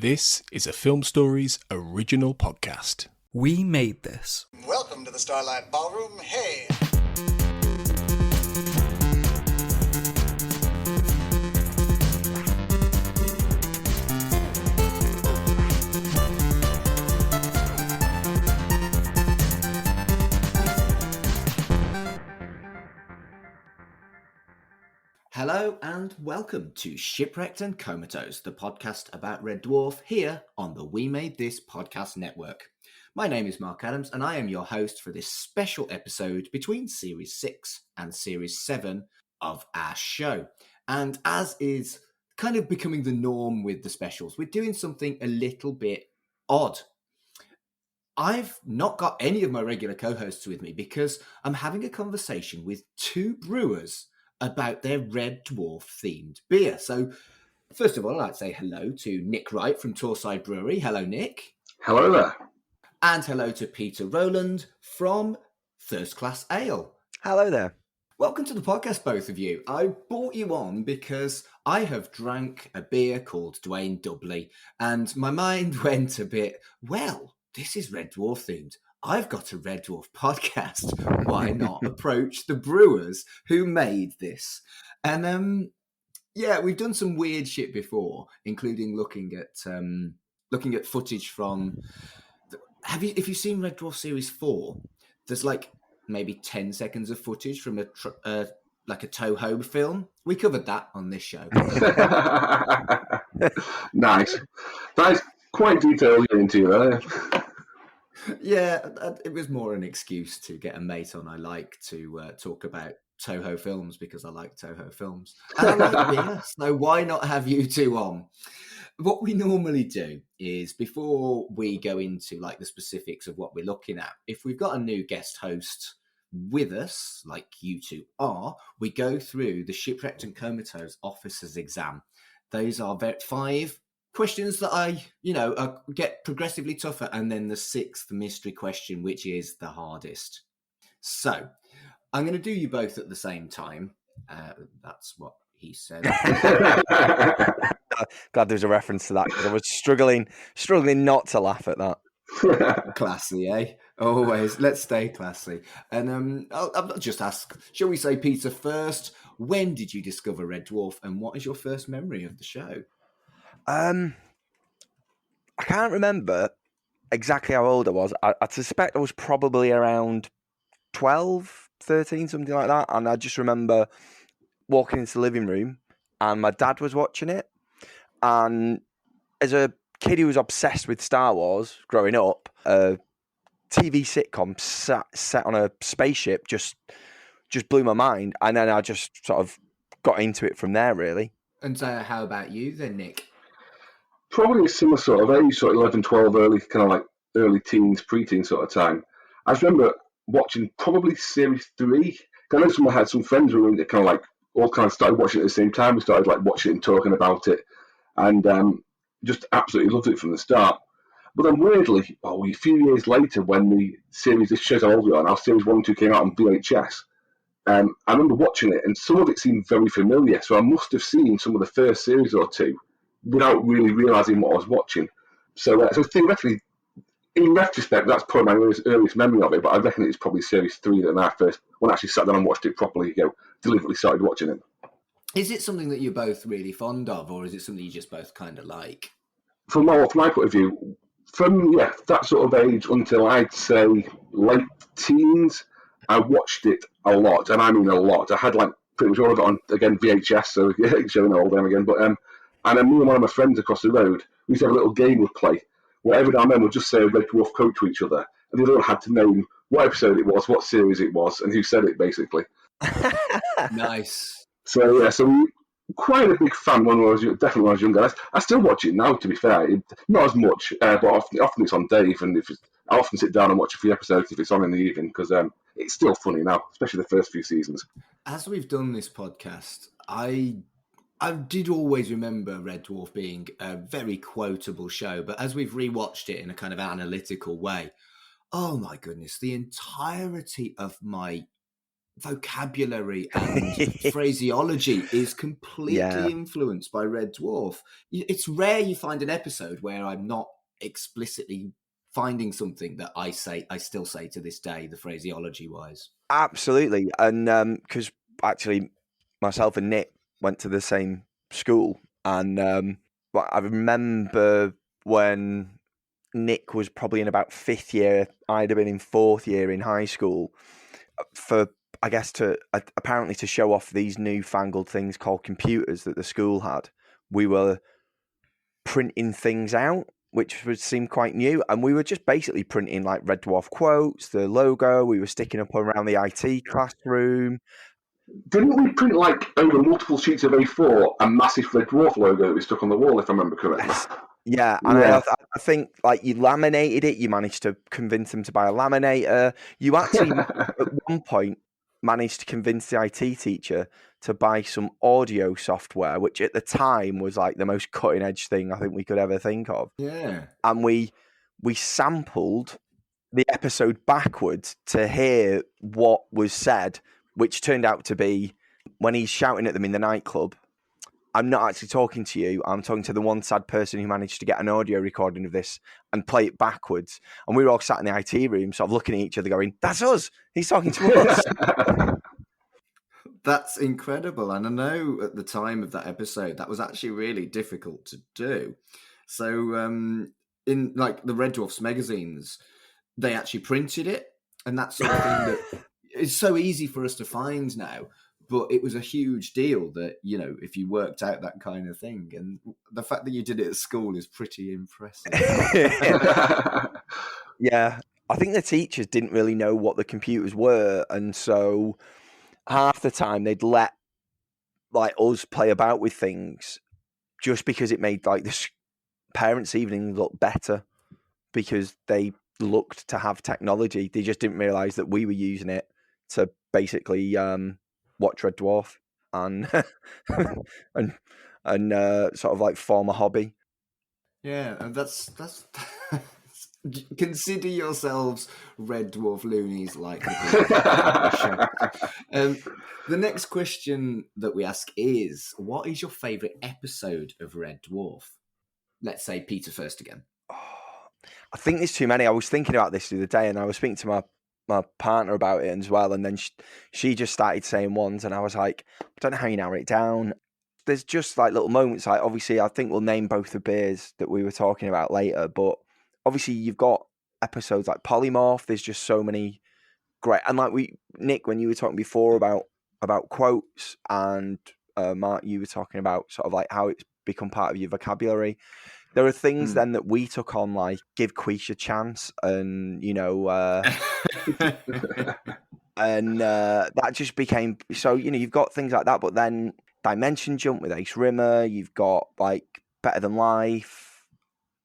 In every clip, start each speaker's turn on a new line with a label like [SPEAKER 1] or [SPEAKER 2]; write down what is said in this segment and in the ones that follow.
[SPEAKER 1] This is a Film Stories original podcast.
[SPEAKER 2] We made this.
[SPEAKER 3] Welcome to the Starlight Ballroom. Hey!
[SPEAKER 4] Hello and welcome to Shipwrecked and Comatose, the podcast about Red Dwarf here on the We Made This podcast network. My name is Mark Adams and I am your host for this special episode between Series 6 and Series 7 of our show. And as is kind of becoming the norm with the specials, we're doing something a little bit odd. I've not got any of my regular co-hosts with me because I'm having a conversation with two brewers about their Red Dwarf themed beer. So first of all, I'd like to say hello to Nick Wright from Torrside Brewery. Hello, Nick.
[SPEAKER 5] Hello there.
[SPEAKER 4] And hello to Peter Rowland from First Class Ale.
[SPEAKER 2] Hello there.
[SPEAKER 4] Welcome to the podcast, both of you. I brought you on because I have drank a beer called Duane Dubbley, and my mind went a bit, well, this is Red Dwarf themed. I've got a Red Dwarf podcast. Why not approach the brewers who made this? And we've done some weird shit before, including looking at footage from. If you've seen Red Dwarf Series 4, there's like maybe 10 seconds of footage from a Toho film. We covered that on this show.
[SPEAKER 5] Nice. That is quite detailed into you.
[SPEAKER 4] Yeah, it was more an excuse to get a mate on. I like to talk about Toho films because I like Toho films. And I like beer, so why not have you two on? What we normally do is, before we go into like the specifics of what we're looking at, if we've got a new guest host with us, like you two are, we go through the Shipwrecked and Comatose officer's exam. Those are 5 questions that get progressively tougher, and then the 6th mystery question, which is the hardest. So I'm going to do you both at the same time. That's what he said.
[SPEAKER 2] Glad there's a reference to that because I was struggling not to laugh at that.
[SPEAKER 4] Classy, eh? Always. Let's stay classy. And I'll just ask, shall we say, Peter first, when did you discover Red Dwarf and what is your first memory of the show?
[SPEAKER 2] I can't remember exactly how old I was. I suspect I was probably around 12, 13, something like that. And I just remember walking into the living room and my dad was watching it. And as a kid who was obsessed with Star Wars growing up, a TV sitcom set on a spaceship just blew my mind. And then I just sort of got into it from there, really.
[SPEAKER 4] And so how about you then, Nick?
[SPEAKER 5] Probably a similar sort of age, sort of 11, 12, early teens, preteen sort of time. I just remember watching probably Series 3. I know I had some friends who were into all started watching it at the same time. We started watching it and talking about it, and just absolutely loved it from the start. But then weirdly, a few years later, when the series, this shows how old we are now, Series 1 and 2 came out on VHS, I remember watching it, and some of it seemed very familiar. So I must have seen some of the first series or two without really realising what I was watching. So theoretically, in retrospect, that's probably my earliest memory of it, but I reckon it's probably Series 3 that when I actually sat down and watched it properly, deliberately started watching it.
[SPEAKER 4] Is it something that you're both really fond of, or is it something you just both kind of like?
[SPEAKER 5] From my point of view, from that sort of age until I'd say late teens, I watched it a lot, and I mean a lot. I had pretty much all of it on, again, VHS, so showing all them again, but and then me and one of my friends across the road, we used to have a little game we'd play, where every now and then we'd just say a Red Dwarf quote to each other, and the other one had to name what episode it was, what series it was, and who said it, basically.
[SPEAKER 4] Nice. So
[SPEAKER 5] we quite a big fan when I was younger. I still watch it now, to be fair. Not as much, but often it's on Dave, and I often sit down and watch a few episodes if it's on in the evening, because it's still funny now, especially the first few seasons.
[SPEAKER 4] As we've done this podcast, I did always remember Red Dwarf being a very quotable show, but as we've rewatched it in a kind of analytical way, oh my goodness, the entirety of my vocabulary and phraseology is completely influenced by Red Dwarf. It's rare you find an episode where I'm not explicitly finding something that I still say to this day, the phraseology wise.
[SPEAKER 2] Absolutely. And because actually myself and Nick went to the same school, and I remember when Nick was probably in about 5th year, I'd have been in 4th year in high school, for, I guess, apparently to show off these newfangled things called computers that the school had. We were printing things out, which would seem quite new, and we were just basically printing like Red Dwarf quotes, the logo. We were sticking up around the IT classroom.
[SPEAKER 5] Didn't we print like over multiple sheets of A4 a massive Red Dwarf logo that we stuck on the wall, if I remember correctly?
[SPEAKER 2] Yes. Yeah, and I think like you laminated it. You managed to convince them to buy a laminator. You actually at one point managed to convince the IT teacher to buy some audio software, which at the time was like the most cutting edge thing I think we could ever think of.
[SPEAKER 4] Yeah,
[SPEAKER 2] and we sampled the episode backwards to hear what was said, which turned out to be when he's shouting at them in the nightclub, "I'm not actually talking to you. I'm talking to the one sad person who managed to get an audio recording of this and play it backwards." And we were all sat in the IT room, sort of looking at each other going, "That's us. He's talking to us."
[SPEAKER 4] That's incredible. And I know at the time of that episode, that was actually really difficult to do. So in like the Red Dwarfs magazines, they actually printed it, and that sort of thing that is so easy for us to find now. But it was a huge deal that, you know, if you worked out that kind of thing, and the fact that you did it at school is pretty impressive.
[SPEAKER 2] Yeah, I think the teachers didn't really know what the computers were, and so half the time they'd let like us play about with things just because it made like the parents' evening look better, because they looked to have technology. They just didn't realize that we were using it to basically watch Red Dwarf and and sort of like form a hobby.
[SPEAKER 4] Yeah, and that's consider yourselves Red Dwarf loonies like the next question that we ask is, what is your favourite episode of Red Dwarf? Let's say Peter first again.
[SPEAKER 2] I think there's too many. I was thinking about this the other day, and I was speaking to my partner about it as well, and then she just started saying ones, and I was like, I don't know how you narrow it down. There's just like little moments, like obviously I think we'll name both the beers that we were talking about later, but obviously you've got episodes like Polymorph. There's just so many great, and like Nick, when you were talking before about quotes, and Mark, you were talking about sort of like how it's become part of your vocabulary. There are things then that we took on, like Give Quiche a Chance, and you know, and that just became so. You know, you've got things like that, but then Dimension Jump with Ace Rimmer. You've got like Better Than Life,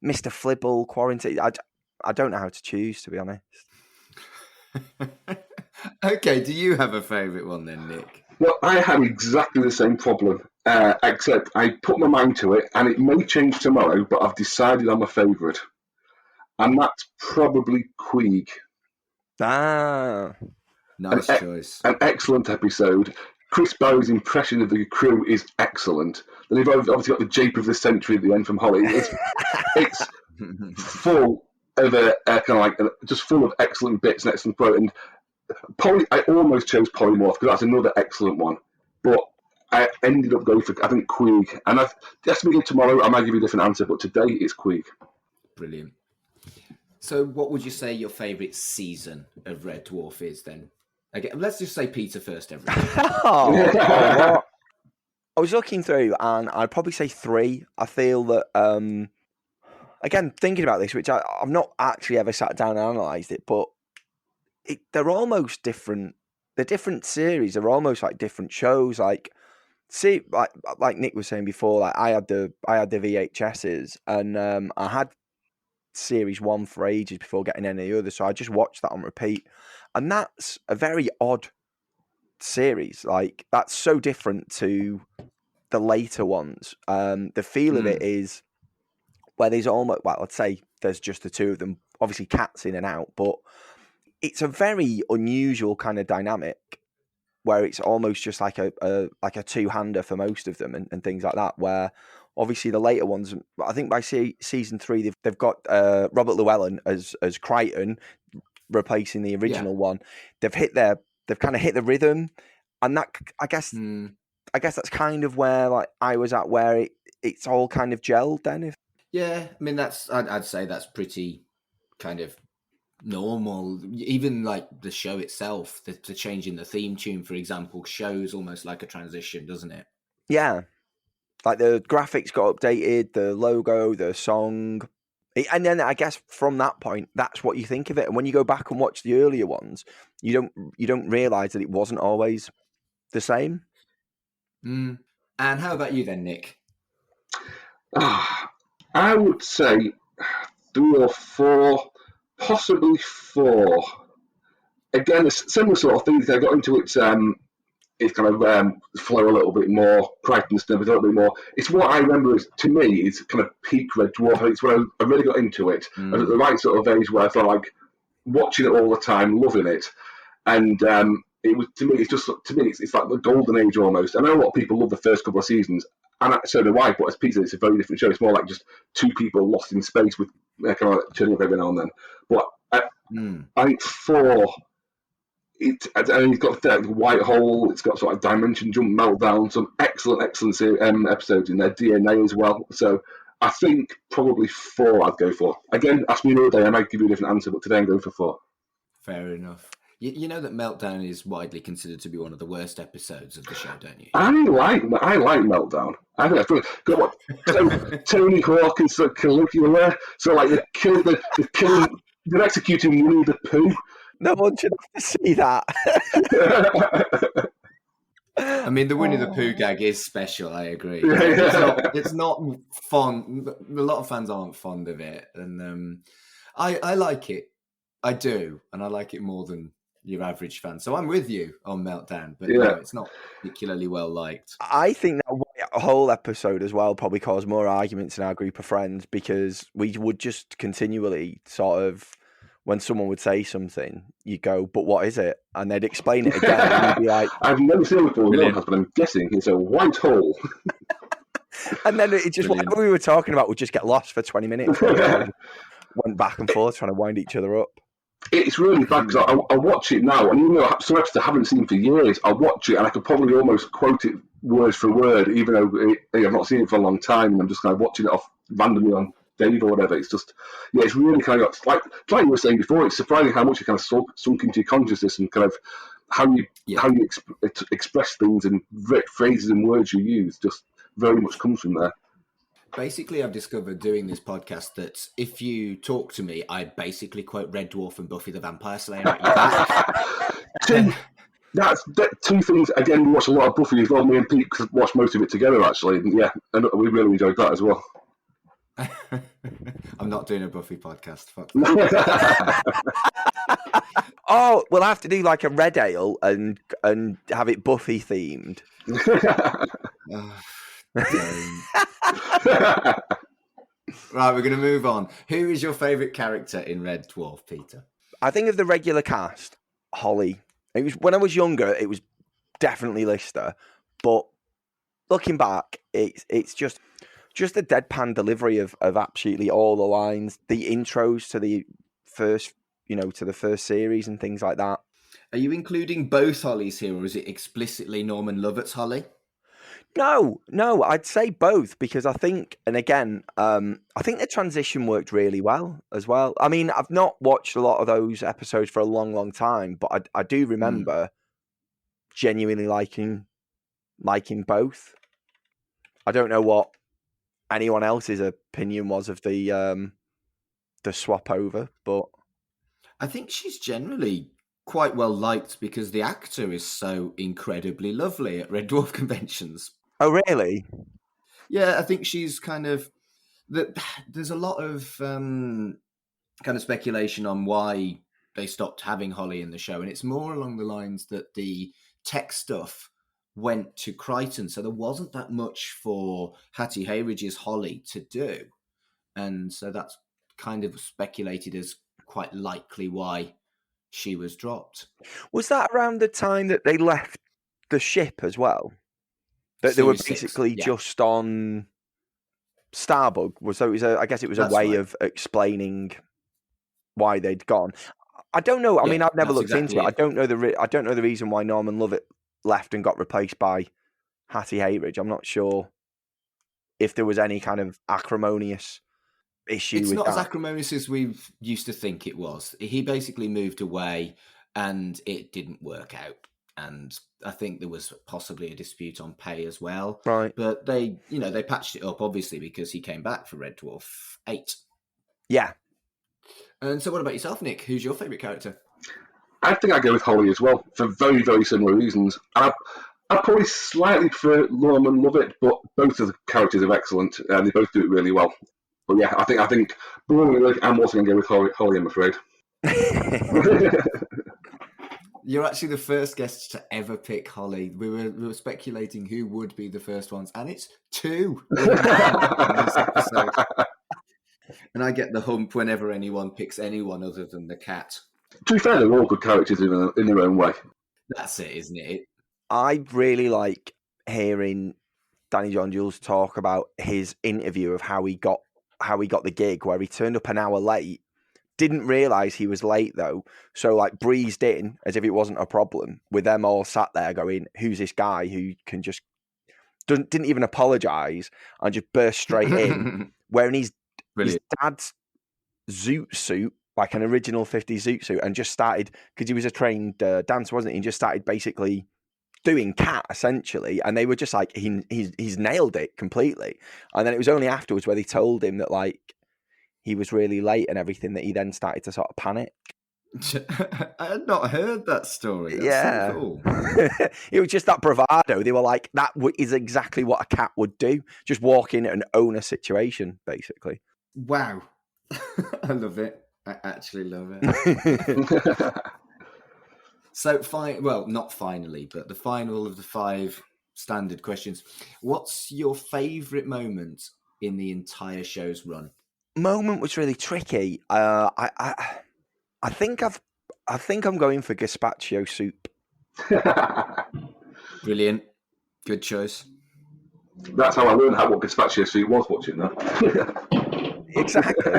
[SPEAKER 2] Mr. Flibble, Quarantine. I don't know how to choose, to be honest.
[SPEAKER 4] Okay, do you have a favourite one then, Nick?
[SPEAKER 5] Well, I had exactly the same problem, except I put my mind to it, and it may change tomorrow, but I've decided on my favourite. And that's probably Queeg.
[SPEAKER 2] Ah.
[SPEAKER 4] Nice choice.
[SPEAKER 5] An excellent episode. Chris Barry's impression of the crew is excellent. Then you've obviously got the Jape of the Century at the end from Holly. It's full of kind of like just full of excellent bits and excellent quote. And I almost chose Polymorph because that's another excellent one, but I ended up going for, I think, Queeg. And ask me tomorrow, I might give you a different answer, but today it's Queeg.
[SPEAKER 4] Brilliant. So, what would you say your favourite season of Red Dwarf is then? Okay, let's just say Peter first, everyone.
[SPEAKER 2] I was looking through, and I'd probably say 3. I feel that, again, thinking about this, which I've not actually ever sat down and analysed it, but they're almost different. They're different series. They're almost like different shows. Like, see, like Nick was saying before, like I had the VHSs, and I had series 1 for ages before getting any other, so I just watched that on repeat, and that's a very odd series. Like, that's so different to the later ones. The feel of it is where there's almost, well, let's say there's just the two of them, obviously Cat's in and out, but it's a very unusual kind of dynamic. where it's almost just like a two-hander for most of them and things like that, where obviously the later ones, I think by season 3 they've got Robert Llewellyn as Crichton replacing the original one. They've kind of hit the rhythm, and that I guess that's kind of where like I was at, where it's all kind of gelled then.
[SPEAKER 4] Yeah, I mean I'd say that's pretty kind of normal. Even like the show itself, the change in the theme tune, for example, shows almost like a transition, doesn't it?
[SPEAKER 2] Yeah, like the graphics got updated, the logo, the song, and then I guess from that point, that's what you think of it. And when you go back and watch the earlier ones, you don't realize that it wasn't always the same.
[SPEAKER 4] And how about you then, Nick?
[SPEAKER 5] I would say 3 or 4, possibly 4. Again, a similar sort of things. I got into it. It's kind of flow a little bit more, Crichton's a little bit more. It's what I remember to me is kind of peak Red Dwarf. It's when I really got into it. I was at the right sort of age where I felt like watching it all the time, loving it, and it was to me. It's like the golden age almost. I know a lot of people love the first couple of seasons, and so do I. But as Peter, it's a very different show. It's more like just 2 people lost in space with kind of like turning up every now and then. But I think 4. And it's got the White Hole, it's got sort of Dimension Jump, Meltdown, some excellent episodes in there, DNA as well. So I think probably 4 I'd go for. Again, ask me another day, I might give you a different answer, but today I'm going for 4.
[SPEAKER 4] Fair enough. You know that Meltdown is widely considered to be one of the worst episodes of the show, don't you?
[SPEAKER 5] I like Meltdown. I think that's got what Tony Hawk and Caligula. So like they're executing Winnie the Pooh.
[SPEAKER 2] No one should have to see that.
[SPEAKER 4] I mean, the Winnie the Pooh gag is special. I agree. It's not fun. A lot of fans aren't fond of it, and I like it. I do, and I like it more than your average fan. So I'm with you on Meltdown, but no, it's not particularly well liked.
[SPEAKER 2] I think that whole episode as well probably caused more arguments in our group of friends, because we would just continually sort of, when someone would say something, you go, but what is it? And they'd explain it again. And you'd be like,
[SPEAKER 5] I've never seen it before, but I'm guessing it's a white hole.
[SPEAKER 2] And then it just, whatever we were talking about would just get lost for 20 minutes. Went back and forth trying to wind each other up.
[SPEAKER 5] It's really bad because I watch it now, and even though some episodes I haven't seen for years, I watch it and I could probably almost quote it word for word, even though I've not seen it for a long time, and I'm just kind of watching it off randomly on Dave or whatever. It's just, it's really kind of like you were saying before. It's surprising how much it kind of sunk into your consciousness and kind of how you express things and phrases and words you use. Just very much comes from there.
[SPEAKER 4] Basically, I've discovered doing this podcast that if you talk to me, I basically quote Red Dwarf and Buffy the Vampire Slayer at your back.
[SPEAKER 5] That's 2 things. Again, we watch a lot of Buffy as well. Me and Pete watch most of it together, actually. And and we really enjoyed that as well.
[SPEAKER 4] I'm not doing a Buffy podcast. Fuck.
[SPEAKER 2] Oh, we'll have to do like a Red Ale and have it Buffy themed.
[SPEAKER 4] Right, we're going to move on. Who is your favourite character in Red Dwarf, Peter?
[SPEAKER 2] I think of the regular cast, Holly. It was when I was younger, it was definitely Lister, but looking back, it's just the deadpan delivery of absolutely all the lines, the intros to the first, to the first series and things like that.
[SPEAKER 4] Are you including both Hollys here, or is it explicitly Norman Lovett's Holly?
[SPEAKER 2] No, I'd say both, because I think, and again, I think the transition worked really well as well. I mean, I've not watched a lot of those episodes for a long, long time, but I do remember genuinely liking both. I don't know what anyone else's opinion was of the swap over, but
[SPEAKER 4] I think she's generally quite well liked because the actor is so incredibly lovely at Red Dwarf conventions.
[SPEAKER 2] Oh, really?
[SPEAKER 4] Yeah, I think she's kind of... There's a lot of kind of speculation on why they stopped having Holly in the show, and it's more along the lines that the tech stuff went to Crichton, so there wasn't that much for Hattie Hayridge's Holly to do, and so that's kind of speculated as quite likely why she was dropped.
[SPEAKER 2] Was that around the time that they left the ship as well? That they were
[SPEAKER 4] Series 6,
[SPEAKER 2] basically
[SPEAKER 4] yeah.
[SPEAKER 2] just on Starbug. So I guess it was a
[SPEAKER 4] That's
[SPEAKER 2] way
[SPEAKER 4] right.
[SPEAKER 2] of explaining why they'd gone. I don't know. I
[SPEAKER 4] Yeah,
[SPEAKER 2] mean, I've never
[SPEAKER 4] that's
[SPEAKER 2] looked
[SPEAKER 4] exactly
[SPEAKER 2] into it.
[SPEAKER 4] it.
[SPEAKER 2] I don't know the reason why Norman Lovett left and got replaced by Hattie Hayridge. I'm not sure if there was any kind of acrimonious issue
[SPEAKER 4] It's
[SPEAKER 2] with
[SPEAKER 4] not as
[SPEAKER 2] that.
[SPEAKER 4] acrimonious as we used to think it was. He basically moved away and it didn't work out. And I think there was possibly a dispute on pay as well.
[SPEAKER 2] Right.
[SPEAKER 4] But they patched it up, obviously, because he came back for Red Dwarf 8.
[SPEAKER 2] Yeah.
[SPEAKER 4] And so what about yourself, Nick? Who's your favourite character?
[SPEAKER 5] I think I go with Holly as well for very, very similar reasons. I probably slightly prefer Norman Lovett, but both of the characters are excellent and they both do it really well. But yeah, I think I'm also going to go with Holly, I'm afraid.
[SPEAKER 4] You're actually the first guest to ever pick Holly. We were speculating who would be the first ones, and it's 2 in this episode. And I get the hump whenever anyone picks anyone other than the cat.
[SPEAKER 5] To be fair, they're all good characters in their own way.
[SPEAKER 4] That's it, isn't it?
[SPEAKER 2] I really like hearing Danny John Jules talk about his interview of how he got the gig, where he turned up an hour late, didn't realise he was late though, so like breezed in as if it wasn't a problem, with them all sat there going, who's this guy who can just didn't even apologise and just burst straight in, wearing his dad's zoot suit, like an original 50s zoot suit, and just started, because he was a trained dancer, wasn't he? And just started basically doing cat essentially, and they were just like, he's nailed it completely. And then it was only afterwards where they told him that like he was really late and everything, that he then started to sort of panic.
[SPEAKER 4] I had not heard that story. That's
[SPEAKER 2] yeah,
[SPEAKER 4] so cool.
[SPEAKER 2] It was just that bravado. They were like, that is exactly what a cat would do, just walk in and own a situation, basically.
[SPEAKER 4] Wow. I love it. I actually love it. So, not finally, but the final of the 5 standard questions. What's your favourite moment in the entire show's run?
[SPEAKER 2] Moment was really tricky. I think I'm going for gazpacho soup.
[SPEAKER 4] Brilliant. Good choice.
[SPEAKER 5] That's how I learned what gazpacho soup was, watching that.
[SPEAKER 2] Exactly.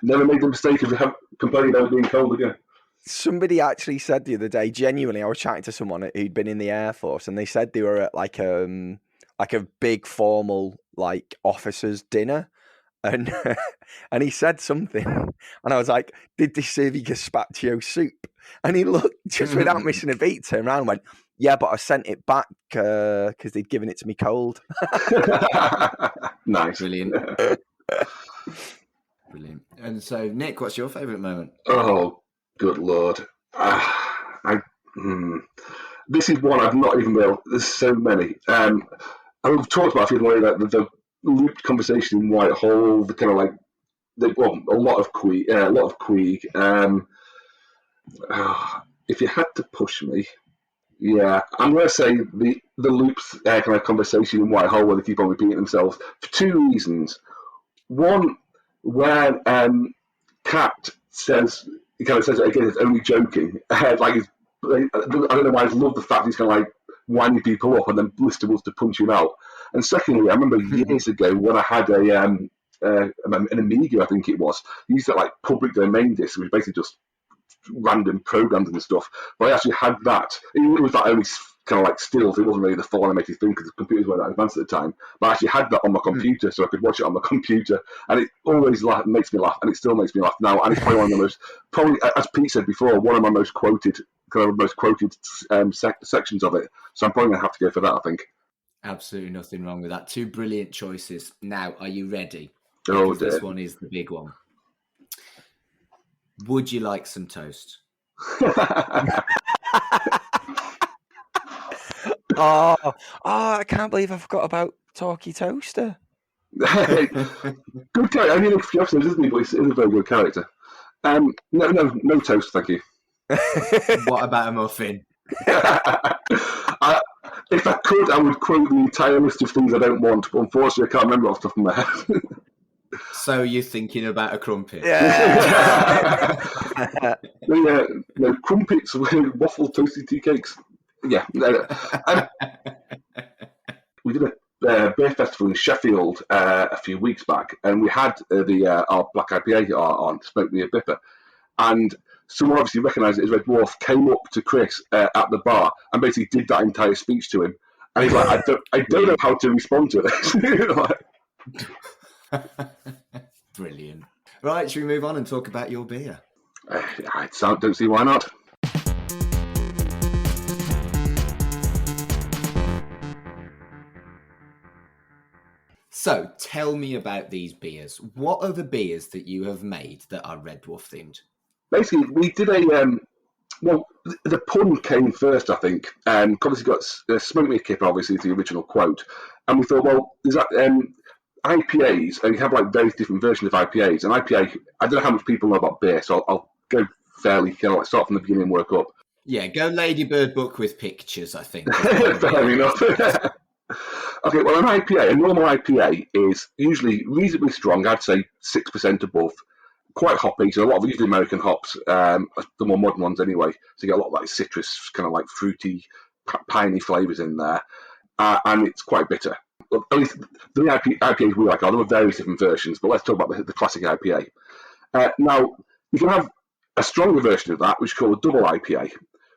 [SPEAKER 5] Never made the mistake of complaining about being cold again.
[SPEAKER 2] Somebody actually said the other day, genuinely, I was chatting to someone who'd been in the Air Force, and they said they were at like a big formal like officers' dinner, and and he said something, and I was like, "Did they serve you gazpacho soup?" And he looked, just without missing a beat, turned around and went, "Yeah, but I sent it back because they'd given it to me cold."
[SPEAKER 5] Nice.
[SPEAKER 4] Brilliant. Brilliant. And so, Nick, what's your favourite moment?
[SPEAKER 5] Oh, good Lord. This is one I've not even been able... There's so many. I've talked about a few like the looped conversation in Whitehall, the kind of like... a lot of Queeg. If you had to push me... Yeah, I'm going to say the loops kind of conversation in Whitehall where they keep on repeating themselves for 2 reasons. One, where Cat says, he kind of says it again, it's only joking. I don't know why I love the fact he's kind of like winding people up and then Blister wants to punch him out. And secondly, I remember years ago when I had an Amiga, I think it was, used that like public domain disc, which basically just random programs and stuff. But I actually had that. It was like only kind of like stills. It wasn't really the full animated thing because the computers weren't that advanced at the time. But I actually had that on my computer, so I could watch it on my computer, and it always makes me laugh, and it still makes me laugh now. And it's probably one of the most, as Pete said before, one of my most quoted sections of it. So I'm probably going to have to go for that, I think.
[SPEAKER 4] Absolutely nothing wrong with that. 2 brilliant choices. Now, are you ready?
[SPEAKER 5] Oh,
[SPEAKER 4] because this one is the big one. Would you like some toast?
[SPEAKER 2] Oh, I can't believe I forgot about Talkie Toaster.
[SPEAKER 5] Good character. I mean, if you isn't he? But he's a very good character. No toast, thank you.
[SPEAKER 4] What about a muffin?
[SPEAKER 5] If I could, I would quote the entire list of things I don't want, but unfortunately, I can't remember off the top of my head.
[SPEAKER 4] So you're thinking about a crumpet?
[SPEAKER 2] Yeah.
[SPEAKER 5] No, crumpets with waffle toasted tea cakes. Yeah. We did a beer festival in Sheffield a few weeks back, and we had our Black IPA on Smoke Me a Bipper, and someone obviously recognised it as Red Dwarf, came up to Chris at the bar and basically did that entire speech to him, and he's like, I don't know how to respond to this.
[SPEAKER 4] Brilliant. Right, should we move on and talk about your beer?
[SPEAKER 5] I don't see why not.
[SPEAKER 4] So, tell me about these beers. What are the beers that you have made that are Red Dwarf themed?
[SPEAKER 5] Basically, we did the pun came first, I think. Obviously got Smoke Me a Kipper, obviously, is the original quote. And we thought, well, there's that IPAs, and you have like various different versions of IPAs. And IPA, I don't know how much people know about beer, so I'll go fairly, start from the beginning and work up.
[SPEAKER 4] Yeah, go Ladybird book with pictures, I think.
[SPEAKER 5] Fair enough. Okay, well, an IPA, a normal IPA is usually reasonably strong, I'd say 6% above, quite hoppy, so a lot of usually American hops, the more modern ones anyway, so you get a lot of like citrus, kind of like fruity, piney flavours in there, and it's quite bitter. Well, at least the IPAs we like are, there are various different versions, but let's talk about the classic IPA. Now, you can have a stronger version of that, which is called a double IPA,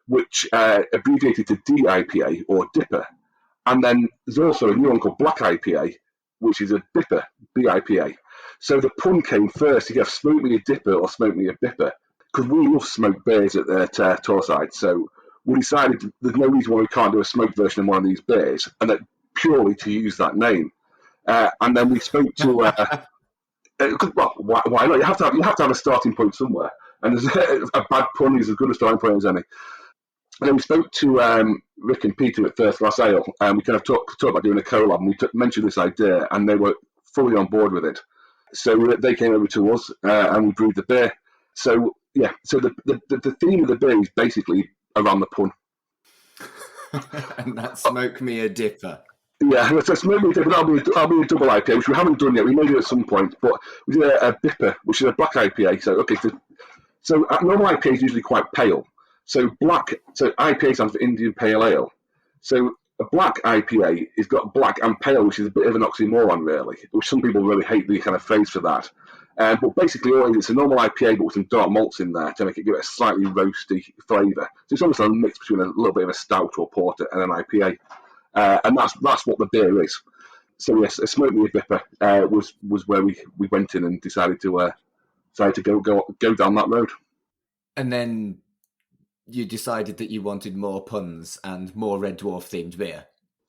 [SPEAKER 5] which abbreviated to DIPA or Dipper. And then there's also a new one called Black IPA, which is a Bipper, BIPA. So the pun came first. You get Smoke Me a Dipper or Smoke Me a Bipper, because we love smoked beers at Torrside. So we decided there's no reason why we can't do a smoked version of one of these beers, and that purely to use that name. And then we spoke to, well, why not? You have to have a starting point somewhere, and a bad pun is as good a starting point as any. And then we spoke to Rick and Peter at First Glass Ale, and we kind of talked about doing a collab, and we mentioned this idea, and they were fully on board with it. So they came over to us, and we brewed the beer. So yeah, so the theme of the beer is basically around the pun.
[SPEAKER 4] And that's Smoke Me a Dipper.
[SPEAKER 5] Yeah, so Smoke Me a Dipper, that'll be a double IPA, which we haven't done yet. We may do it at some point, but we did a Bipper, which is a black IPA. So okay, so normal IPA is usually quite pale. So IPA stands for Indian Pale Ale. So a black IPA has got black and pale, which is a bit of an oxymoron, really, which some people really hate the kind of phrase for that. But basically, it's a normal IPA, but with some dark malts in there to give it a slightly roasty flavour. So it's almost a mix between a little bit of a stout or porter and an IPA. And that's what the beer is. So yes, a Smoke Me a Bipper was where we went in and decided to go down that road.
[SPEAKER 4] And then you decided that you wanted more puns and more Red Dwarf themed beer.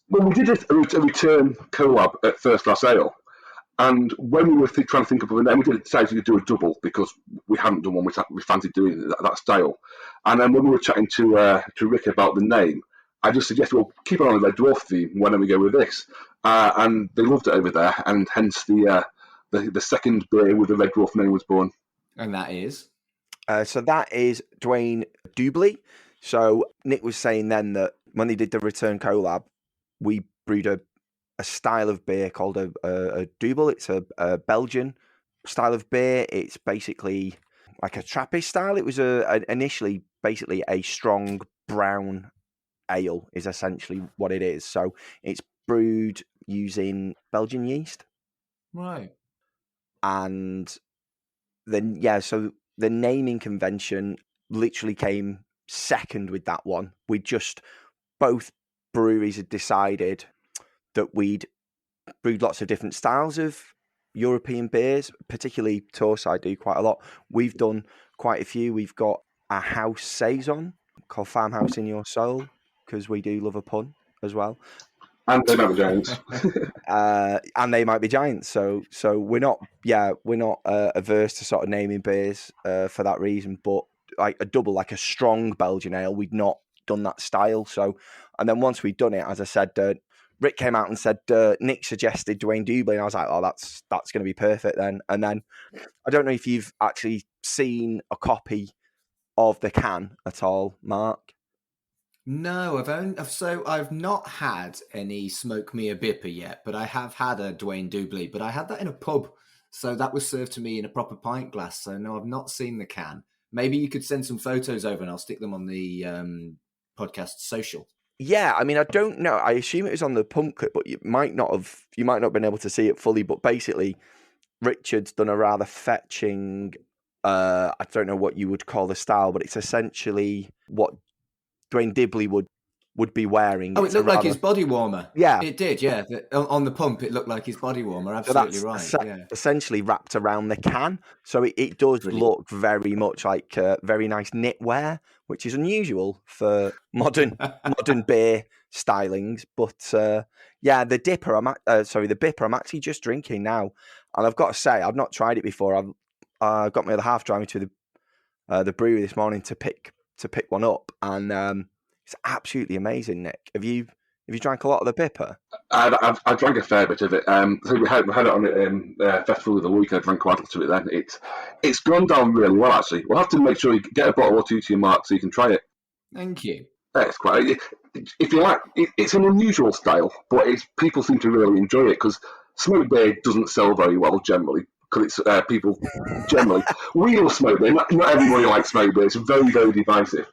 [SPEAKER 5] Well, we did a return collab at First Glass Ale, and when we were trying to think of a name, we decided to do a double because we hadn't done one. We fancied doing that style, and then when we were chatting to Rick about the name, I just suggested, well, keep it on the Red Dwarf theme. Why don't we go with this? And they loved it over there, and hence the second beer with the Red Dwarf name was born.
[SPEAKER 4] And that is.
[SPEAKER 2] So that is Duane Dubbley. So Nick was saying then that when they did the return collab, we brewed a style of beer called a double. It's a Belgian style of beer. It's basically like a Trappist style. It was initially basically a strong brown ale is essentially what it is. So it's brewed using Belgian yeast.
[SPEAKER 4] Right.
[SPEAKER 2] And then, so the naming convention literally came second with that one. Both breweries had decided that we'd brewed lots of different styles of European beers, particularly Torrside do quite a lot. We've done quite a few. We've got a house saison called Farmhouse in Your Soul, because we do love a pun as well.
[SPEAKER 5] And they might be giants.
[SPEAKER 2] And they might be giants. So we're not averse to sort of naming beers for that reason. But like a double, like a strong Belgian ale, we'd not done that style. So, and then once we'd done it, as I said, Rick came out and said Nick suggested Duane Dubbley, and I was like, oh, that's going to be perfect then. And then I don't know if you've actually seen a copy of the can at all, Mark.
[SPEAKER 4] No, I've not had any Smoke Me a Bipper yet, but I have had a Duane Dubbley, but I had that in a pub, so that was served to me in a proper pint glass. So no, I've not seen the can. Maybe you could send some photos over, and I'll stick them on the podcast social.
[SPEAKER 2] Yeah, I mean, I don't know. I assume it was on the pump kit, but you might not have been able to see it fully. But basically, Richard's done a rather fetching. I don't know what you would call the style, but it's essentially what Duane Dubbley would be wearing.
[SPEAKER 4] Oh, it
[SPEAKER 2] It's
[SPEAKER 4] looked
[SPEAKER 2] a
[SPEAKER 4] like
[SPEAKER 2] rather-
[SPEAKER 4] his body warmer.
[SPEAKER 2] Yeah.
[SPEAKER 4] It did, yeah. On the pump, it looked like his body warmer.
[SPEAKER 2] So
[SPEAKER 4] Absolutely
[SPEAKER 2] that's
[SPEAKER 4] right, yeah.
[SPEAKER 2] essentially wrapped around the can. So it does
[SPEAKER 4] Brilliant.
[SPEAKER 2] look very much like very nice knitwear, which is unusual for modern beer stylings. But yeah, the Bipper I'm actually just drinking now, and I've got to say I've not tried it before. I've got my other half driving to the brewery this morning to pick one up, and it's absolutely amazing. Nick, have you drank a lot of the Bipper?
[SPEAKER 5] I drank a fair bit of it. So we had it on the festival of the week. I drank quite a lot of it then. It's gone down really well, actually. We'll have to make sure you get a bottle or two to your mark so you can try it.
[SPEAKER 4] Thank you.
[SPEAKER 5] It's quite. If you like, it's an unusual style, but people seem to really enjoy it because smoked beer doesn't sell very well generally. Because it's people generally we love smoked beer. Not everybody likes smoked beer. It's very, very divisive.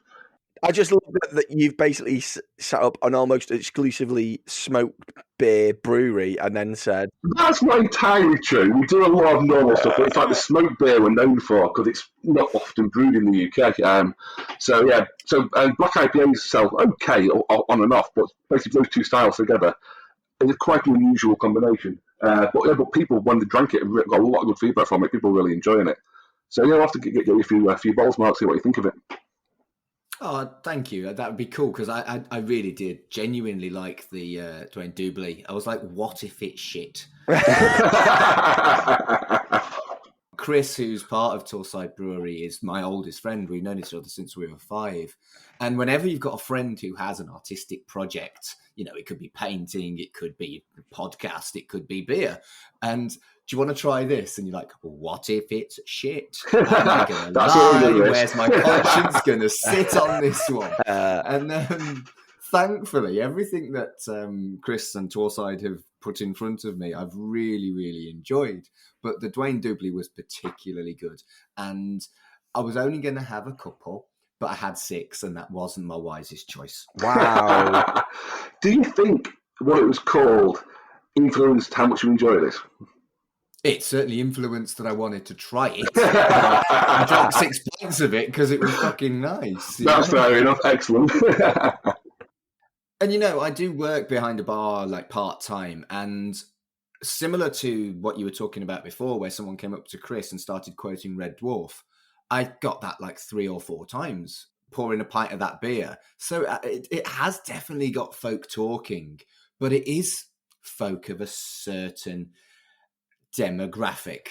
[SPEAKER 2] I just love that you've basically set up an almost exclusively smoked beer brewery and then said...
[SPEAKER 5] That's not entirely true. We do a lot of normal stuff, but it's like the smoked beer we're known for because it's not often brewed in the UK. So black IPAs sell okay on and off, but basically those two styles together is quite an unusual combination. But people, when they drank it, got a lot of good feedback from it. People really enjoying it. So yeah, I'll have to get you a few bottles, Mark, see what you think of it.
[SPEAKER 4] Oh, thank you. That would be cool because I really did genuinely like the Duane Dubbley. I was like, what if it's shit? Chris, who's part of Torrside Brewery, is my oldest friend. We've known each other since we were 5. And whenever you've got a friend who has an artistic project, it could be painting, it could be a podcast, it could be beer. And do you want to try this? And you're like, well, what if it's shit? Am I going to lie? Where's my conscience going to sit on this one? And thankfully, everything that Chris and Torrside have put in front of me, I've really, really enjoyed. But the Duane Dubbley was particularly good. And I was only going to have a couple, but I had 6, and that wasn't my wisest choice.
[SPEAKER 2] Wow.
[SPEAKER 5] Do you think what it was called influenced how much you enjoy this?
[SPEAKER 4] It certainly influenced that I wanted to try it. I drank 6 pints of it because it was fucking nice.
[SPEAKER 5] That's fair enough. Excellent.
[SPEAKER 4] And I do work behind a bar like part-time, and similar to what you were talking about before, where someone came up to Chris and started quoting Red Dwarf, I got that like 3 or 4 times, pouring a pint of that beer. So it has definitely got folk talking, but it is folk of a certain demographic.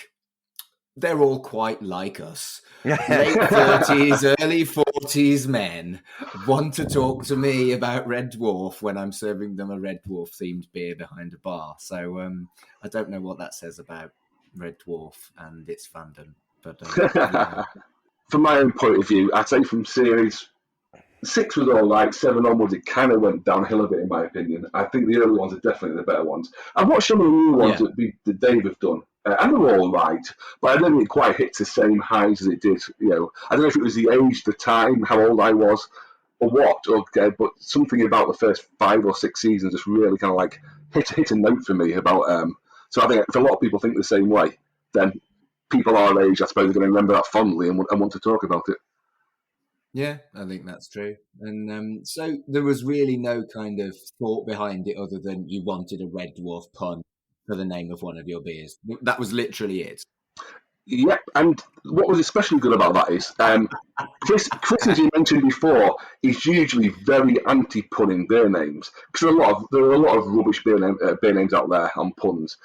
[SPEAKER 4] They're all quite like us. Late 30s, early 40s men want to talk to me about Red Dwarf when I'm serving them a Red Dwarf themed beer behind a bar. So I don't know what that says about Red Dwarf and its fandom. But
[SPEAKER 5] from my own point of view, I'd say from series 6 was all right, 7 onwards it kind of went downhill a bit in my opinion. I think the early ones are definitely the better ones. I've watched some of the new ones that Dave have done, and they're all right, but I don't think it quite hits the same highs as it did. I don't know if it was the age, the time, how old I was, or what, but something about the first 5 or 6 seasons just really kind of like hit a note for me about. So I think if a lot of people think the same way, then people our age, I suppose, are going to remember that fondly and want to talk about it.
[SPEAKER 4] Yeah, I think that's true. And so there was really no kind of thought behind it other than you wanted a Red Dwarf pun for the name of one of your beers. That was literally it.
[SPEAKER 5] Yep, and what was especially good about that is Chris, as you mentioned before, is usually very anti-punning beer names because there are a lot of rubbish beer names out there on puns.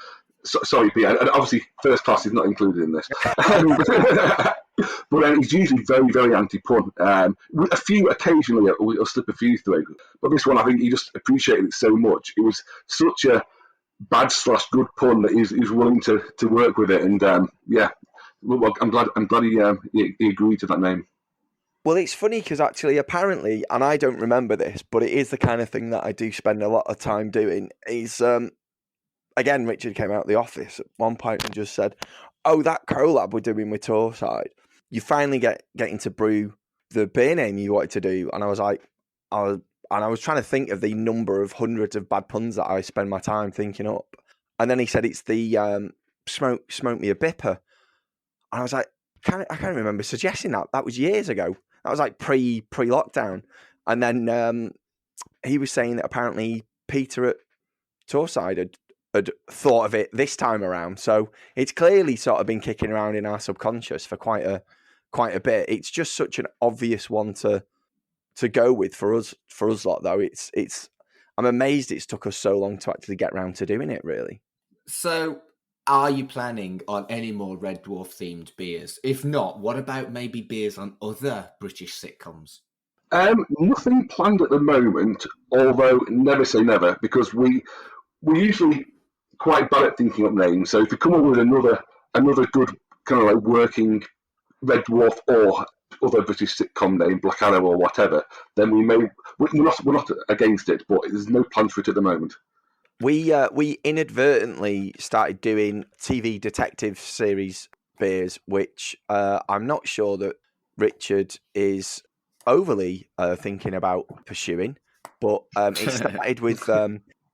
[SPEAKER 5] Sorry, Peter, and obviously First Class is not included in this. But he's usually very, very anti-pun. A few occasionally, he'll slip a few through. But this one, I think he just appreciated it so much. It was such a bad/good pun that he's willing to work with it. And well, I'm glad he agreed to that name.
[SPEAKER 2] Well, it's funny because actually, apparently, and I don't remember this, but it is the kind of thing that I do spend a lot of time doing. Is again, Richard came out of the office at one point and just said, "Oh, that collab we're doing with Torrside, you finally getting to brew the beer name you wanted to do." And I was like, I And I was trying to think of the number of hundreds of bad puns that I spend my time thinking up. And then he said it's the smoke me a BIPA. And I was like, I can't remember suggesting that. That was years ago. That was like pre-lockdown. And then he was saying that apparently Peter at Torrside had thought of it this time around. So it's clearly sort of been kicking around in our subconscious for quite a bit. It's just such an obvious one to go with for us lot, though. It's I'm amazed it's took us so long to actually get around to doing it, really.
[SPEAKER 4] So are you planning on any more Red Dwarf themed beers? If not, what about maybe beers on other British sitcoms?
[SPEAKER 5] Nothing planned at the moment, although never say never, because we're usually quite bad at thinking up names. So if we come up with another good kind of like working Red Dwarf or other British sitcom name, Blackadder or whatever, then we're not against it, but there's no plans for it at the moment.
[SPEAKER 2] We inadvertently started doing TV detective series beers, which I'm not sure that Richard is overly thinking about pursuing, but it started with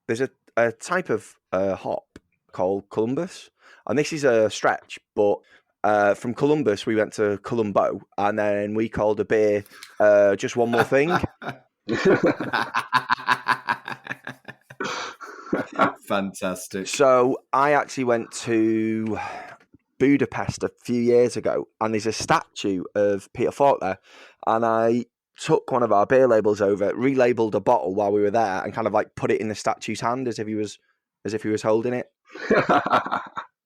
[SPEAKER 2] there's a type of hop called Columbus, and this is a stretch, but from Columbus we went to Columbo, and then we called a beer just one more thing.
[SPEAKER 4] Fantastic.
[SPEAKER 2] So I actually went to Budapest a few years ago, and there's a statue of Peter Falk there, and I took one of our beer labels over, relabeled a bottle while we were there, and kind of like put it in the statue's hand as if he was holding it.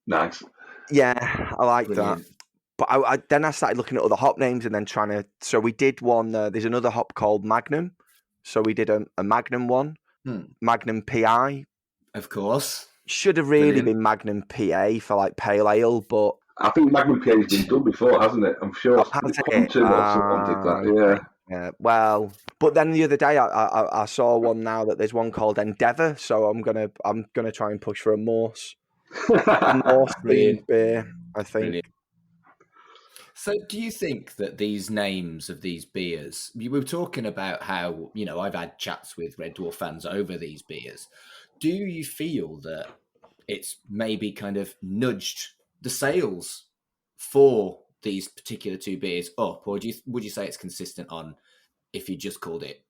[SPEAKER 5] Nice.
[SPEAKER 2] Yeah, I like that. But then I started looking at other hop names and then trying to. So we did one. There's another hop called Magnum. So we did a Magnum one, Magnum PI.
[SPEAKER 4] Of course.
[SPEAKER 2] Should have really been Magnum PA for like pale ale, but
[SPEAKER 5] I think Magnum PA has been done before, hasn't it? I'm sure.
[SPEAKER 2] Has it?
[SPEAKER 5] Someone did that.
[SPEAKER 2] Yeah. Well, but then the other day I saw one now that there's one called Endeavour, so I'm gonna try and push for a Morse themed beer, I think.
[SPEAKER 4] Brilliant. So do you think that these names of these beers, we were talking about how, I've had chats with Red Dwarf fans over these beers. Do you feel that it's maybe kind of nudged the sales for these particular two beers up? Or would you say it's consistent on if you just called it,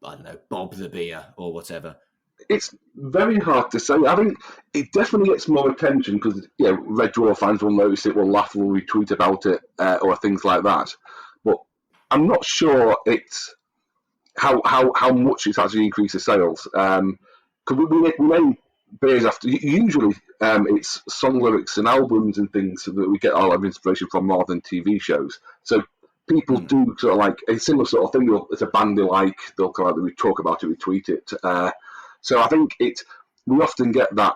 [SPEAKER 4] I don't know, Bob the Beer or whatever?
[SPEAKER 5] It's very hard to say. I think it definitely gets more attention because Red Dwarf fans will notice it, will laugh, will retweet about it, or things like that. But I'm not sure it's how much it's actually increased the sales. Because we name beers after usually it's song lyrics and albums and things that we get all our inspiration from more than TV shows. So people do sort of like a similar sort of thing. It's a band they like, they'll kind of talk about it, retweet it. So I think we often get that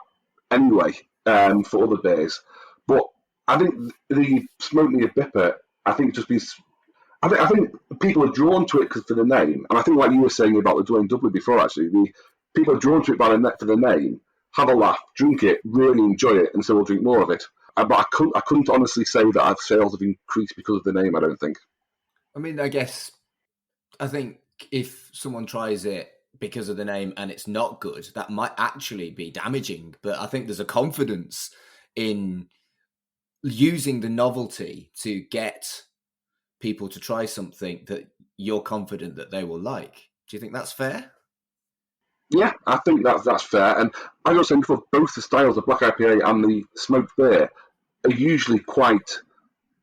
[SPEAKER 5] anyway for other beers. But I think the Smoke Me a Bipper, I think I think people are drawn to it for the name. And I think like you were saying about the Duane Dubbley before, actually, people are drawn to it for the name, have a laugh, drink it, really enjoy it, and so we'll drink more of it. But I couldn't honestly say that our sales have increased because of the name, I don't think.
[SPEAKER 4] I mean, I think if someone tries it because of the name and it's not good, that might actually be damaging. But I think there's a confidence in using the novelty to get people to try something that you're confident that they will like. Do you think that's fair?
[SPEAKER 5] Yeah, I think that's fair. And I was saying before, both the styles, the black IPA and the smoked beer, are usually quite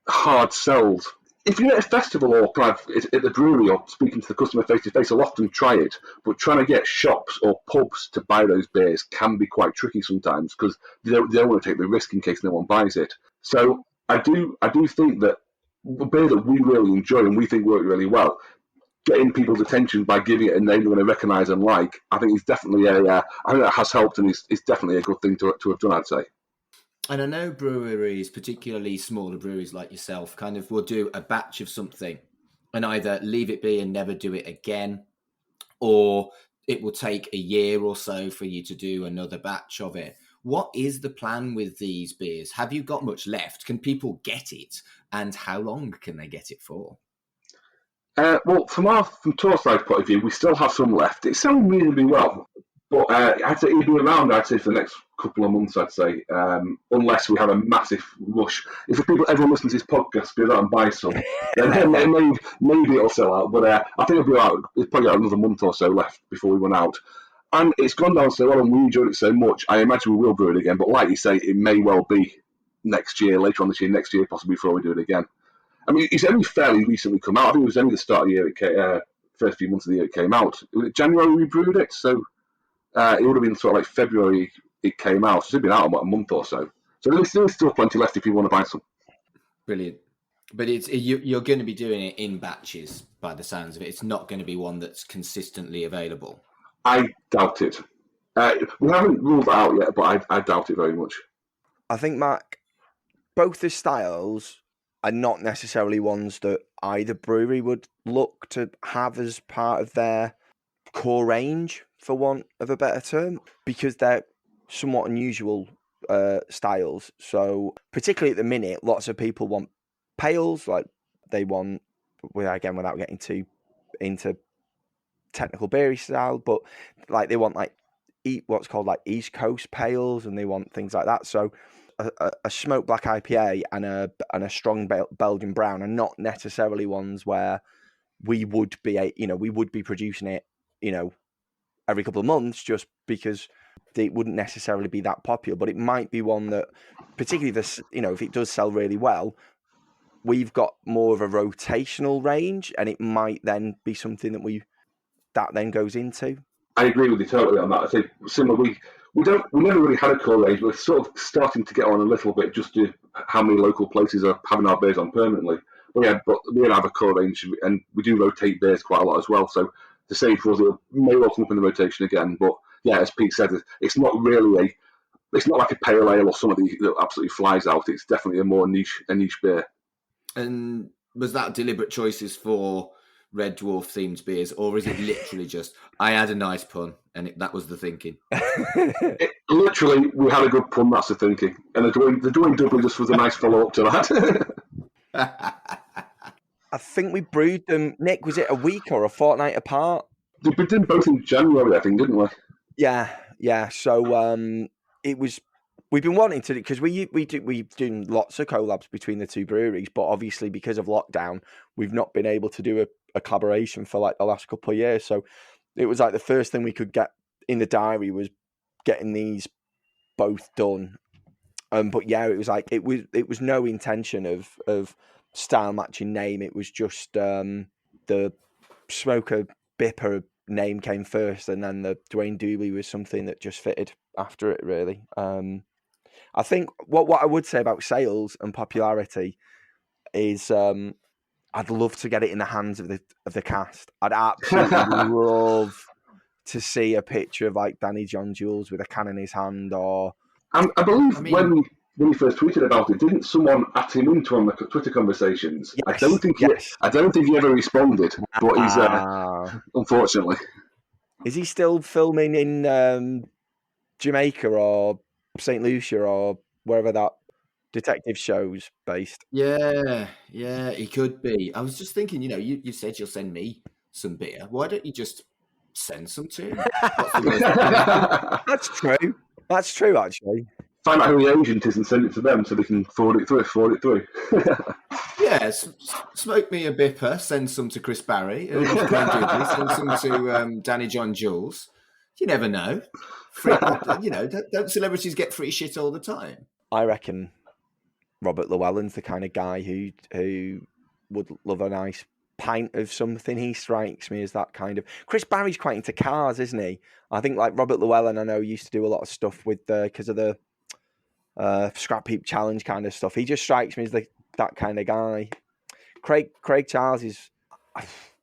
[SPEAKER 5] hard sells. If you're at a festival or kind of at the brewery or speaking to the customer face to face, I'll often try it. But trying to get shops or pubs to buy those beers can be quite tricky sometimes because they don't want to take the risk in case no one buys it. So I do think that the beer that we really enjoy and we think work really well, getting people's attention by giving it a name they're going to recognise and like, I think it's definitely I think that has helped and it's definitely a good thing to have done, I'd say.
[SPEAKER 4] And I know breweries, particularly smaller breweries like yourself, kind of will do a batch of something and either leave it be and never do it again, or it will take a year or so for you to do another batch of it. What is the plan with these beers? Have you got much left? Can people get it? And how long can they get it for?
[SPEAKER 5] Well, from Torrside's point of view, we still have some left. It's selling reasonably well, but I'd say it'll be around. I'd say for the next couple of months. I'd say, unless we have a massive rush. If everyone listens to this podcast, go out and buy some, then maybe it'll sell out. But I think it'll be out. It's probably got another month or so left before we run out. And it's gone down so well, and we enjoyed it so much. I imagine we will brew it again. But like you say, it may well be next year, later on this year, next year, possibly before we do it again. I mean, it's only fairly recently come out. I think it was only the start of the year, first few months of the year it came out. Was it January we brewed it? So it would have been sort of like February it came out. So it's been out about a month or so. So there's still plenty left if you want to buy some.
[SPEAKER 4] Brilliant. But you're going to be doing it in batches by the sounds of it. It's not going to be one that's consistently available.
[SPEAKER 5] I doubt it. We haven't ruled it out yet, but I doubt it very much.
[SPEAKER 2] I think, Mark, both the styles are not necessarily ones that either brewery would look to have as part of their core range, for want of a better term, because they're somewhat unusual styles. So particularly at the minute, lots of people want pales, like they want, again, without getting too into technical beery style, but like they want like what's called like East Coast pales, and they want things like that. So a smoked black IPA and a strong Belgian brown are not necessarily ones where we would be producing it, every couple of months, just because they wouldn't necessarily be that popular. But it might be one that, particularly this, if it does sell really well, we've got more of a rotational range, and it might then be something that then goes into.
[SPEAKER 5] I agree with you totally on that. I think similar. We never really had a core range. We're sort of starting to get on a little bit, just to how many local places are having our beers on permanently. But we don't have a core range, and we do rotate beers quite a lot as well. So the same for us, it may well come up in the rotation again. But yeah, as Pete said, it's not really it's not like a pale ale or something that absolutely flies out. It's definitely a more niche beer.
[SPEAKER 4] And was that deliberate choices for Red Dwarf themed beers, or is it literally just I had a nice pun and that was the thinking?
[SPEAKER 5] Literally, we had a good pun. That's the thinking, and the Duane Dubbley just was a nice follow up to that.
[SPEAKER 2] I think we brewed them. Nick, was it a week or a fortnight apart?
[SPEAKER 5] We did both in January, I think, didn't we?
[SPEAKER 2] Yeah. So it was. We've been wanting to, because we've done lots of collabs between the two breweries, but obviously because of lockdown, we've not been able to do a collaboration for like the last couple of years. So it was like the first thing we could get in the diary was getting these both done. But yeah, it was like it was no intention of style matching name. It was just the Smoker BIPA name came first, and then the Duane Dubbley was something that just fitted after it, really. I think what I would say about sales and popularity is I'd love to get it in the hands of the cast. I'd absolutely love to see a picture of like Danny John Jules with a can in his hand, or
[SPEAKER 5] I believe when he first tweeted about it, didn't someone at him into on the Twitter conversations?
[SPEAKER 2] Yes,
[SPEAKER 5] I don't think he ever responded, but he's unfortunately.
[SPEAKER 2] Is he still filming in Jamaica or St. Lucia or wherever that detective show's based?
[SPEAKER 4] Yeah, he could be. I was just thinking, you said you'll send me some beer. Why don't you just send some to him?
[SPEAKER 2] That's true. That's true, actually.
[SPEAKER 5] Find out who the agent is and send it to them so they can forward it through.
[SPEAKER 4] Yeah, smoke me a BIPA, send some to Chris Barry, send some to Danny John Jules. You never know. Don't celebrities get free shit all the time? I
[SPEAKER 2] reckon Robert Llewellyn's the kind of guy who would love a nice pint of something. He strikes me as that kind of. Chris Barry's quite into cars, isn't he? I think like Robert Llewellyn, I know, used to do a lot of stuff with because of the Scrap Heap Challenge kind of stuff. He just strikes me as that kind of guy. Craig Charles is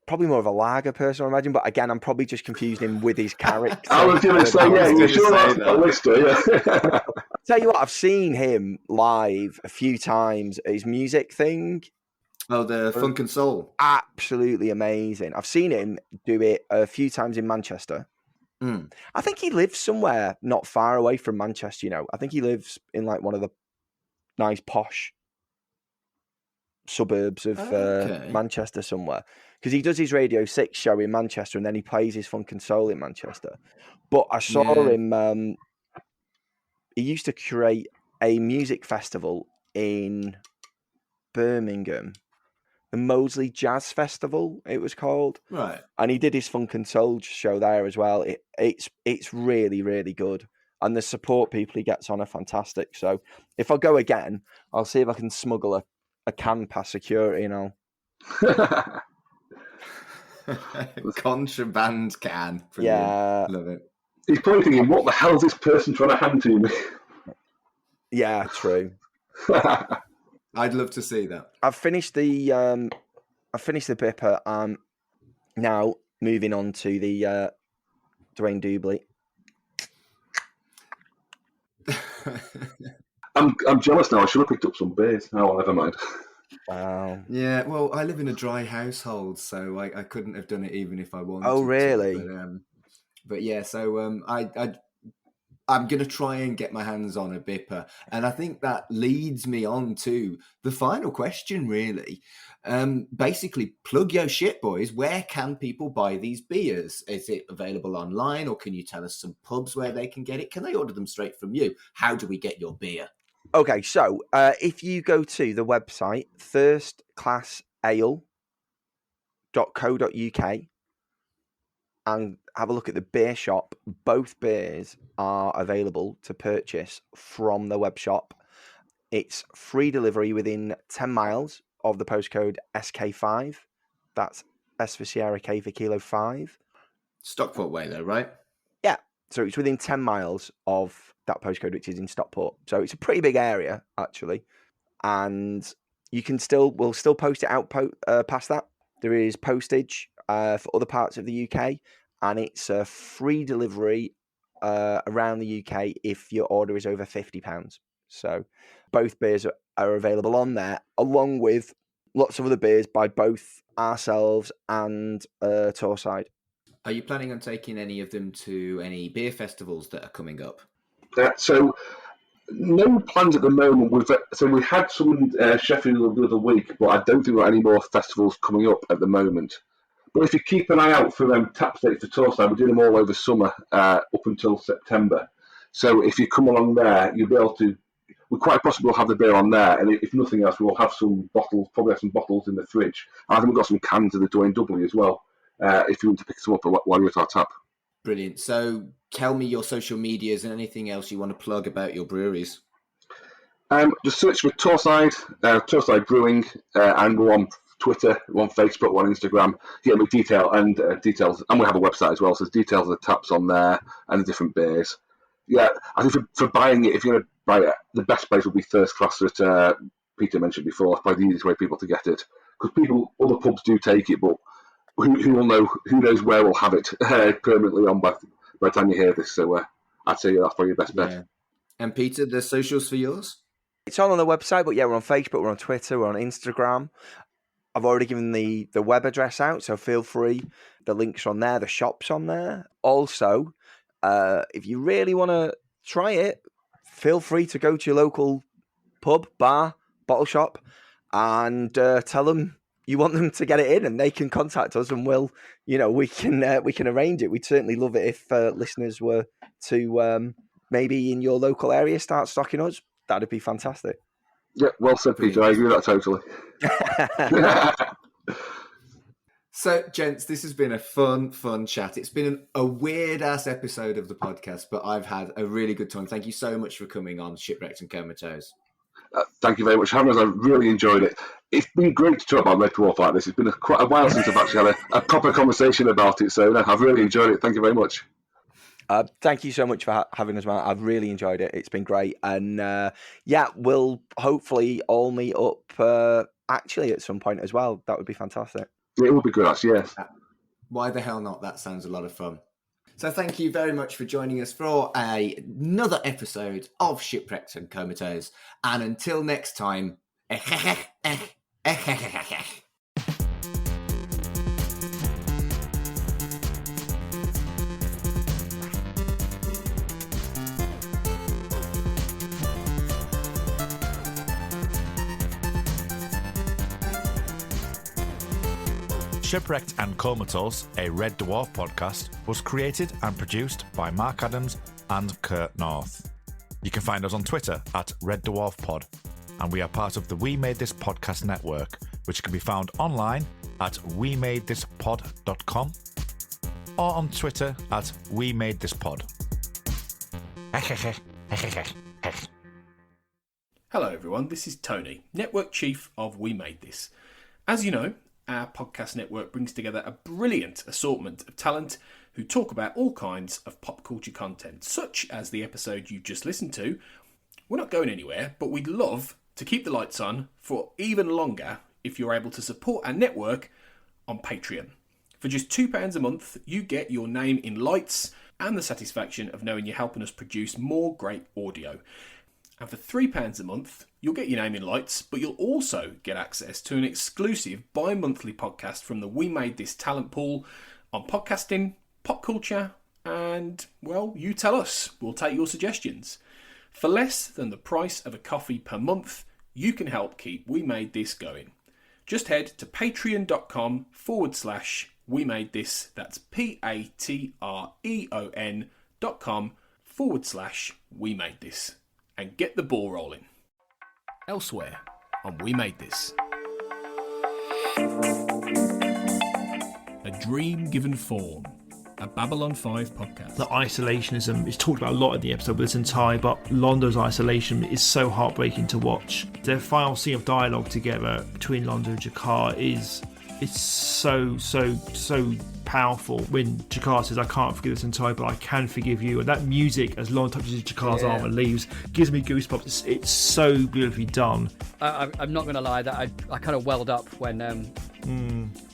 [SPEAKER 2] probably more of a lager person, I imagine, but again, I'm probably just confusing him with his character.
[SPEAKER 5] I was going to say, you're sure that's the lister, yeah.
[SPEAKER 2] Tell you what, I've seen him live a few times at his music thing.
[SPEAKER 4] Oh, the Funk and Soul.
[SPEAKER 2] Absolutely amazing. I've seen him do it a few times in Manchester. I think he lives somewhere not far away from Manchester, I think he lives in like one of the nice posh suburbs of
[SPEAKER 4] Okay.
[SPEAKER 2] Manchester somewhere, because he does his Radio 6 show in Manchester and then he plays his funk and soul in Manchester. But I saw him, he used to curate a music festival in Birmingham, the Moseley Jazz Festival, it was called.
[SPEAKER 4] Right.
[SPEAKER 2] And he did his funk and soul show there as well. It's really, really good. And the support people he gets on are fantastic. So if I go again, I'll see if I can smuggle a can past security and I'll...
[SPEAKER 4] Contraband can. Brilliant.
[SPEAKER 2] Yeah.
[SPEAKER 4] Love it.
[SPEAKER 5] He's probably thinking, what the hell is this person trying to hand to me?
[SPEAKER 2] Yeah, true.
[SPEAKER 4] I'd love to see that.
[SPEAKER 2] I've finished the BIPA. I'm now moving on to the Duane Dubbley.
[SPEAKER 5] I'm jealous now. I should have picked up some beers. Oh, never mind.
[SPEAKER 2] Wow.
[SPEAKER 4] Yeah, well, I live in a dry household, so I couldn't have done it even if I wanted.
[SPEAKER 2] Oh, really?
[SPEAKER 4] To, but yeah, so I'm going to try and get my hands on a BIPA. And I think that leads me on to the final question, really. Basically, plug your shit, boys. Where can people buy these beers? Is it available online, or can you tell us some pubs where they can get it? Can they order them straight from you? How do we get your beer?
[SPEAKER 2] Okay, so if you go to the website, firstclassale.co.uk, and have a look at the beer shop, both beers are available to purchase from the web shop. It's free delivery within 10 miles of the postcode SK5. That's S for Sierra, K for Kilo 5.
[SPEAKER 4] Stockport way, though, right?
[SPEAKER 2] Yeah, so it's within 10 miles of that postcode, which is in Stockport. So it's a pretty big area, actually. And you can we'll still post it out past that. There is postage for other parts of the UK, and it's a free delivery around the UK if your order is over £50. So both beers are available on there, along with lots of other beers by both ourselves and Torrside.
[SPEAKER 4] Are you planning on taking any of them to any beer festivals that are coming up?
[SPEAKER 5] So no plans at the moment. We had some in Sheffield the other week, but I don't think there are any more festivals coming up at the moment. But if you keep an eye out for tap dates for Torrside, we do them all over summer up until September. So if you come along there, you'll be able to. We quite possibly will have the beer on there, and if nothing else, we'll have some bottles. Probably have some bottles in the fridge. I think we've got some cans of the Duane Dubbley as well. If you want to pick some up while you're at our tap.
[SPEAKER 4] Brilliant. So tell me your social medias and anything else you want to plug about your breweries.
[SPEAKER 5] Just search for Torrside Brewing, and we're on Twitter, we're on Facebook, we're on Instagram. Get me details, and we have a website as well, so there's details of the taps on there and the different beers. Yeah, I think for buying it, if you're going to buy it, the best place would be First Class that Peter mentioned before. It's probably the easiest way for people to get it, because other pubs do take it, but who will know? Who knows where we'll have it permanently on by the time you hear this? So I'd say that's probably your best bet.
[SPEAKER 4] Yeah. And Peter, the socials for yours?
[SPEAKER 2] It's all on the website, but yeah, we're on Facebook, we're on Twitter, we're on Instagram. I've already given the web address out, so feel free. The link's on there, the shop's on there. Also, if you really want to try it, feel free to go to your local pub, bar, bottle shop, and tell them you want them to get it in, and they can contact us, and we can arrange it. We'd certainly love it if listeners were to maybe in your local area start stocking us. That'd be fantastic.
[SPEAKER 5] Yeah, well said, Peter. I agree with that totally.
[SPEAKER 4] So, gents, this has been a fun chat. It's been a weird-ass episode of the podcast, but I've had a really good time. Thank you so much for coming on Shipwrecked and Comatose.
[SPEAKER 5] Thank you very much for having us. I really enjoyed it. It's been great to talk about Red Dwarf like this. It's been quite a while since I've actually had a proper conversation about it, so no, I've really enjoyed it. Thank you very much.
[SPEAKER 2] Thank you so much for having us, man. I've really enjoyed it. It's been great. And we'll hopefully all meet up actually at some point as well. That would be fantastic.
[SPEAKER 5] It would be good, actually, yes.
[SPEAKER 4] Why the hell not? That sounds a lot of fun. So thank you very much for joining us for another episode of Shipwrecked and Comatose. And until next time,
[SPEAKER 6] Shipwrecked and Comatose, a Red Dwarf podcast, was created and produced by Mark Adams and Kurt North. You can find us on Twitter at Red Dwarf Pod, and we are part of the We Made This Podcast network, which can be found online at wemadethispod.com or on Twitter at wemadethispod.
[SPEAKER 1] Hello everyone, this is Tony, Network Chief of We Made This. As you know, our podcast network brings together a brilliant assortment of talent who talk about all kinds of pop culture content, such as the episode you just listened to. We're not going anywhere, but we'd love to keep the lights on for even longer if you're able to support our network on Patreon. For just £2 a month, you get your name in lights and the satisfaction of knowing you're helping us produce more great audio. And for £3 a month, you'll get your name in lights, but you'll also get access to an exclusive bi-monthly podcast from the We Made This talent pool on podcasting, pop culture, and, well, you tell us. We'll take your suggestions. For less than the price of a coffee per month, you can help keep We Made This going. Just head to patreon.com/We Made This. That's patreon.com/We Made This. And get the ball rolling. Elsewhere on We Made This. A Dream Given Form, a Babylon 5 podcast.
[SPEAKER 7] The isolationism is talked about a lot in the episode, but it's entire. But Londo's isolation is so heartbreaking to watch. Their final scene of dialogue together between Londo and Jakar is so powerful. When Jakar says, "I can't forgive this entire, but I can forgive you," and that music as Londo touches Jakar's arm and leaves gives me goosebumps. It's so beautifully done.
[SPEAKER 8] I'm not going to lie, that I kind of welled up when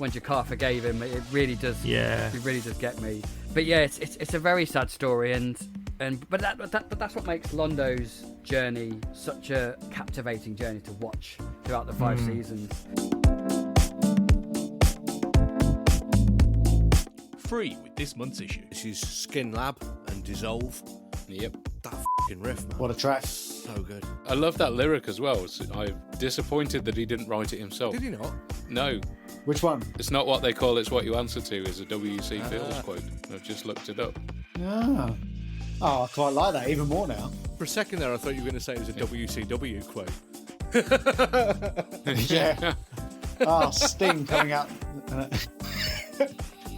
[SPEAKER 8] Jakar forgave him. It really does.
[SPEAKER 7] Yeah,
[SPEAKER 8] it really does get me. But yeah, it's a very sad story, but that's what makes Londo's journey such a captivating journey to watch throughout the 5 seasons.
[SPEAKER 1] Free with this month's issue.
[SPEAKER 9] This is Skin Lab and Dissolve.
[SPEAKER 10] Yep.
[SPEAKER 9] That f***ing riff, man.
[SPEAKER 10] What a track.
[SPEAKER 9] So good.
[SPEAKER 10] I love that lyric as well. I'm disappointed that he didn't write it himself.
[SPEAKER 9] Did he not?
[SPEAKER 10] No. Which one?
[SPEAKER 9] It's not what they call It's What You Answer To is a W.C. Fields quote. I've just looked it up.
[SPEAKER 10] Ah. Oh, I quite like that even more now.
[SPEAKER 9] For a second there, I thought you were going to say it was a WCW quote.
[SPEAKER 10] Yeah. Oh, Sting coming out.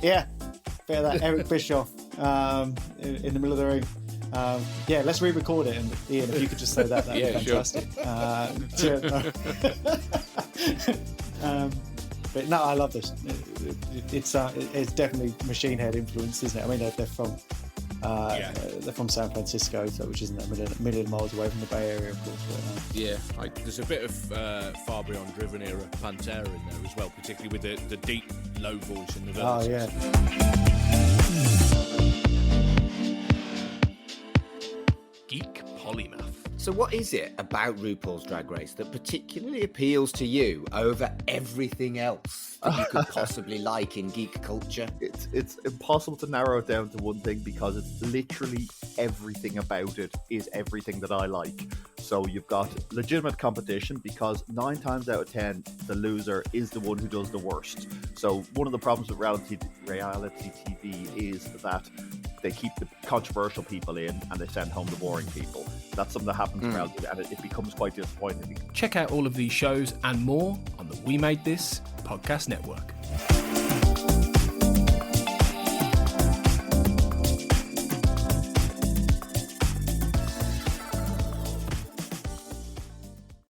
[SPEAKER 10] Yeah. Bit of that Eric Bischoff in the middle of the ring. Yeah, let's re-record it, and Ian, if you could just say that'd be fantastic. Sure. But no, I love this. It's definitely Machine Head influenced, isn't it? I mean, they're from San Francisco, so which isn't a million miles away from the Bay Area, of course. But,
[SPEAKER 9] there's a bit of Far Beyond Driven era Pantera in there as well, particularly with the deep, low voice in the verses.
[SPEAKER 10] Oh yeah.
[SPEAKER 1] Geek Polymath.
[SPEAKER 4] So what is it about RuPaul's Drag Race that particularly appeals to you over everything else that you could possibly like in geek culture?
[SPEAKER 11] It's impossible to narrow it down to one thing because it's literally everything about it is everything that I like. So you've got legitimate competition because 9 times out of 10 the loser is the one who does the worst. So one of the problems with reality TV is that they keep the controversial people in and they send home the boring people. That's something that happens in reality, and it becomes quite disappointing.
[SPEAKER 1] Check out all of these shows and more on the We Made This podcast network.